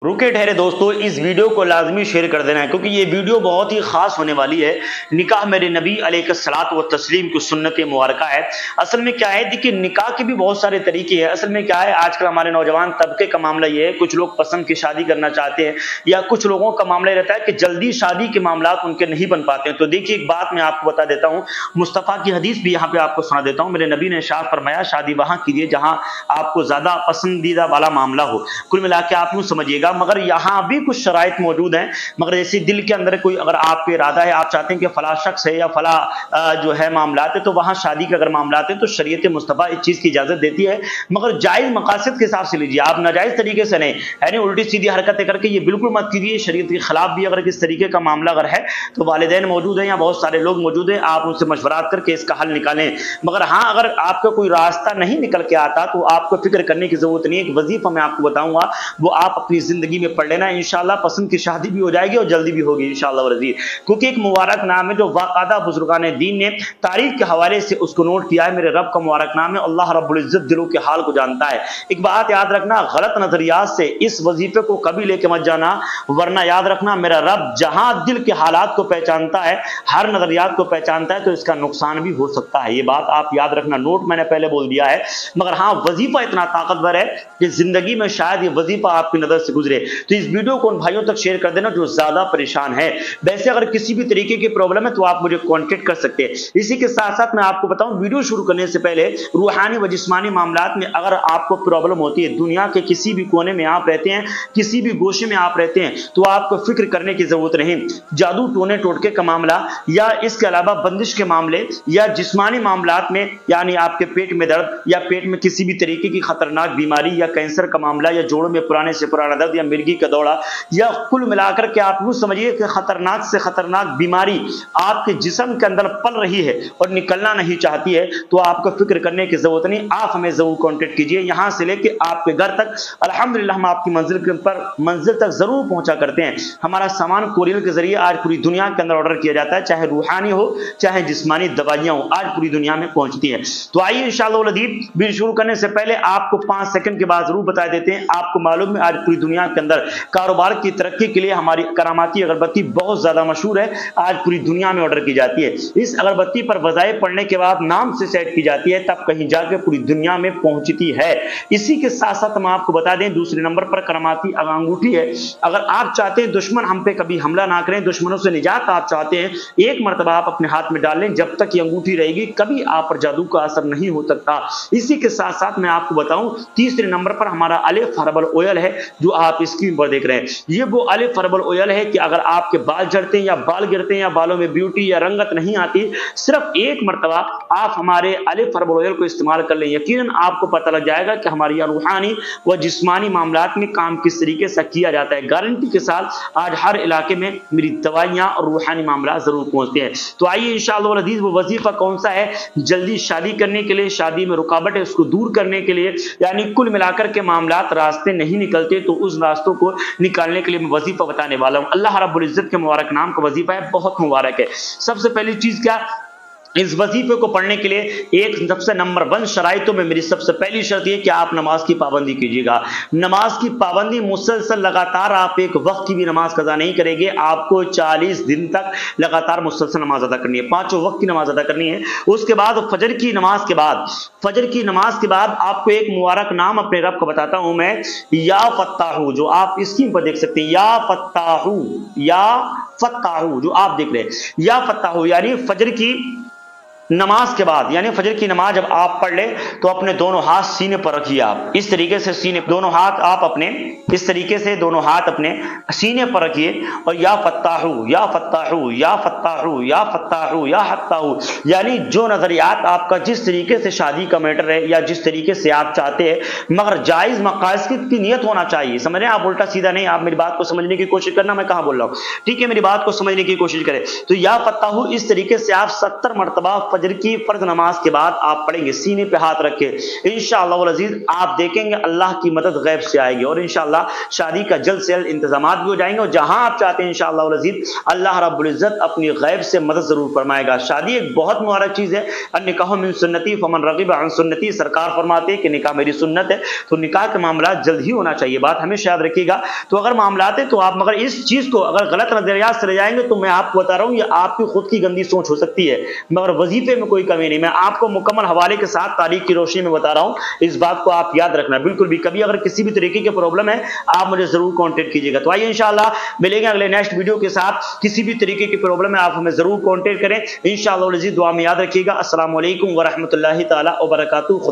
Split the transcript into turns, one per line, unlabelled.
रुके ठहरे दोस्तों, इस वीडियो को लाजमी शेयर कर देना है क्योंकि ये वीडियो बहुत ही खास होने वाली है। निकाह मेरे नबी अलैहिस्सलातु व तस्लीम की सुन्नत मुबारका है। असल में क्या है, देखिए निकाह के भी बहुत सारे तरीके हैं। असल में क्या है, आजकल हमारे नौजवान तबके का मामला ये है, कुछ लोग पसंद की शादी करना चाहते हैं या कुछ लोगों का मामला रहता है कि जल्दी शादी के मामला उनके नहीं बन पाते हैं। तो देखिए एक बात मैं आपको बता देता हूँ, मुस्तफ़ा की हदीस भी यहाँ पे आपको सुना देता हूँ। मेरे नबी ने इरशाद फरमाया, शादी वहां कीजिए जहां आपको ज्यादा पसंदीदा वाला मामला हो। कुल मिला के आप यूं समझिएगा, मगर यहाँ भी कुछ शराइत मौजूद हैं। मगर जैसे दिल के अंदर कोई अगर आपके इरादा है, आप चाहते हैं कि फला शख्स है या फला जो है मामलात है, तो वहां शादी के अगर मामलात है तो शरीयत मुस्तफा इस चीज की इजाजत देती है, मगर जायज मकासद के हिसाब से लीजिए। आप नाजायज तरीके से नहीं, यानी उल्टी सीधी हरकतें करके ये बिल्कुल मत कीजिए। शरीयत के खिलाफ भी अगर किस तरीके का मामला अगर है तो वालिदैन मौजूद है या बहुत सारे लोग मौजूद हैं, आप उनसे मशवरात करके इसका हल निकालें। मगर हाँ, अगर आपका कोई रास्ता नहीं निकल के आता तो आपको फिक्र करने की जरूरत नहीं है। एक वजीफा मैं आपको बताऊंगा, वो आप अपनी जिंदगी में पढ़ लेना, इंशाल्लाह पसंद की शादी भी हो जाएगी और जल्दी भी होगी इंशाल्लाह वज़ीर। क्योंकि एक मुबारक नाम है जो वाक़ादा बुजुर्गान दीन ने तारीख के हवाले से उसको नोट किया है। मेरे रब का मुबारक नाम है, अल्लाह रब्बुल इज्जत दिलों के हाल को जानता है। एक बात याद रखना, गलत नजरियात से इस वजीफे को कभी लेके मत जाना, वरना याद रखना मेरा रब जहां दिल के हालात को पहचानता है, हर नजरियात को पहचानता है, तो इसका नुकसान भी हो सकता है। ये बात आप याद रखना, नोट मैंने पहले बोल दिया है। मगर हाँ, वजीफा इतना ताकतवर है कि जिंदगी में शायद ये वजीफा आपकी नजर से गुजरे। तो इस वीडियो को उन भाइयों तक शेयर कर देना जो ज्यादा परेशान है। वैसे अगर किसी भी तरीके की प्रॉब्लम है तो आप मुझे कांटेक्ट कर सकते हैं। इसी के साथ साथ मैं आपको बताऊं, वीडियो शुरू करने से पहले रूहानी व जिस्मानी मामलात में अगर आपको प्रॉब्लम होती है, दुनिया के किसी भी कोने में आप रहते हैं, किसी भी गोशे में आप रहते हैं, तो आपको फिक्र करने की जरूरत नहीं। जादू टोने टोटके का मामला या इसके अलावा बंदिश के मामले या जिस्मानी मामलात में, यानी आपके पेट में दर्द या पेट में किसी भी तरीके की खतरनाक बीमारी या कैंसर का मामला या जोड़ों में पुराने से पुराना दर्द या मिर्गी का दौरा, या कुल मिलाकर के आप यूं समझिए कि खतरनाक से खतरनाक बीमारी आपके जिस्म के अंदर पल रही है और निकलना नहीं चाहती है, तो आपको फिक्र करने की जरूरत नहीं। आप हमें जरूर कांटेक्ट कीजिए, यहां से लेके आपके घर तक अल्हम्दुलिल्लाह हम आपकी मंजिल तक जरूर पहुंचा करते हैं। हमारा सामान कोरियर के जरिए आज पूरी दुनिया के अंदर ऑर्डर किया जाता है, चाहे रूहानी हो चाहे जिस्मानी दवाइयां हो, आज पूरी दुनिया में पहुंचती है। तो आइए इंशाअल्लाह वीडियो शुरू करने से पहले आपको 5 सेकंड के बाद जरूर बता देते हैं। आपको मालूम है आज पूरी दुनिया के अंदर कारोबार की तरक्की के लिए हमारी करामाती अगरबत्ती बहुत ज्यादा मशहूर है, आज पूरी दुनिया में ऑर्डर की जाती है। इस अगरबत्ती पर वज़ाइफ पढ़ने के बाद नाम से सेट की जाती है, तब कहीं जाके पूरी दुनिया में पहुंचती है। इसी के साथ साथ हम आपको बता दें, दूसरे नंबर पर करामाती अंगूठी है। अगर आप चाहते हैं दुश्मन हम पे कभी हमला ना करें, दुश्मनों से निजात आप चाहते हैं, एक मरतबा आप अपने हाथ में डाल लें, जब तक ये अंगूठी रहेगी कभी आप पर जादू का असर नहीं हो सकता। इसी के साथ साथ मैं आपको बताऊं, तीसरे नंबर पर हमारा अलिफ हर्बल ऑयल है जो आप स्क्रीन पर देख रहे हैं। ये वो अलिफ हर्बल ऑयल है कि अगर आपके बाल झड़ते हैं या बाल गिरते हैं या बालों में ब्यूटी या रंगत नहीं आती, सिर्फ एक मरतबा आप हमारे अलिफ हर्बल ऑयल को इस्तेमाल कर लें, यकीनन आपको पता लग जाएगा कि हमारी रूहानी व जिस्मानी मामलात में काम किस तरीके से किया जाता है। गारंटी के साथ आज हर इलाके में मेरी दवाइयां और रूहानी मामला जरूर पहुंचते हैं। तो आइए इंशाअल्लाह अज़ीज़, वो वजीफा कौन सा है जल्दी शादी करने के लिए, शादी में रुकावट है उसको दूर करने के लिए, यानी कुल मिलाकर के मामलात रास्ते नहीं निकलते तो उस रास्तों को निकालने के लिए मैं वजीफा बताने वाला हूं। अल्लाह रब्बुल इज्जत के मुबारक नाम का वजीफा है, बहुत मुबारक है। सबसे पहली चीज क्या, इस वजीफे को पढ़ने के लिए एक सबसे नंबर 1 शराइतों में मेरी सबसे पहली शर्त यह कि आप नमाज की पाबंदी कीजिएगा। नमाज की पाबंदी मुसलसल लगातार, आप एक वक्त की भी नमाज कज़ा नहीं करेंगे, आपको 40 दिन तक लगातार मुसलसल नमाज अदा करनी है, 5 वक्त की नमाज अदा करनी है। उसके बाद फजर की नमाज के बाद आपको एक मुबारक नाम अपने रब को बताता हूं मैं, या फत्ताहू, जो आप स्क्रीन पर देख सकते हैं, या फत्ताहू जो आप देख रहे हैं, या फत्ताहू, यानी फजर की नमाज के बाद, यानी फजर की नमाज जब आप पढ़ ले तो अपने दोनों हाथ सीने पर रखिए। आप इस तरीके से सीने, दोनों हाथ आप अपने इस तरीके से दोनों हाथ अपने सीने पर रखिए और या फत्ताहू या फत्ताहू या फत्ताहू या फत्ताहू या हत्ताहू, यानी जो नजरियात आपका जिस तरीके से शादी का मैटर है या जिस तरीके से आप चाहते हैं, मगर जायज मकासद की नियत होना चाहिए। समझ रहे हैं आप, उल्टा सीधा नहीं। आप मेरी बात को समझने की कोशिश करना, मैं कहां बोल रहा हूं, ठीक है, मेरी बात को समझने की कोशिश करें। तो या फत्ताहू इस तरीके से आप 70 मरतबा فجر کی فرض نماز کے بعد آپ پڑھیں گے سینے پہ ہاتھ رکھ کے، انشاءاللہ العزیز آپ دیکھیں گے اللہ کی مدد غیب سے آئے گی، اور انشاءاللہ شادی کا جلد سے جلد انتظامات بھی ہو جائیں گے، اور جہاں آپ چاہتے ہیں انشاءاللہ العزیز اللہ رب العزت اپنی غیب سے مدد ضرور فرمائے گا۔ شادی ایک بہت مبارک چیز ہے، النکاح من سنتی فمن رغب عن سنتی، سرکار فرماتے ہیں کہ نکاح میری سنت ہے، تو نکاح کے معاملات جلد ہی ہونا چاہیے، بات ہمیشہ یاد رکھیے گا۔ تو اگر معاملات ہیں تو آپ مگر اس چیز کو اگر غلط نظریات سے لے جائیں گے تو میں آپ کو بتا رہا ہوں یہ آپ کی خود کی گندی سوچ ہو سکتی ہے، مگر وظیفے میں کوئی کمی نہیں، میں آپ کو مکمل حوالے کے ساتھ تاریخ کی روشنی میں بتا رہا ہوں، اس بات کو آپ یاد رکھنا بالکل بھی۔ کبھی اگر کسی بھی طریقے کی پرابلم ہے آپ مجھے ضرور کانٹیکٹ کیجیے گا۔ تو آئیے انشاءاللہ ملیں گے اگلے نیکسٹ ویڈیو کے ساتھ، کسی بھی طریقے کی پرابلم ہے آپ ہمیں ضرور کانٹیکٹ کریں انشاءاللہ العزیز، دعا میں یاد رکھیے گا۔ السلام علیکم ورحمۃ اللہ تعالی وبرکاتہ۔ خدا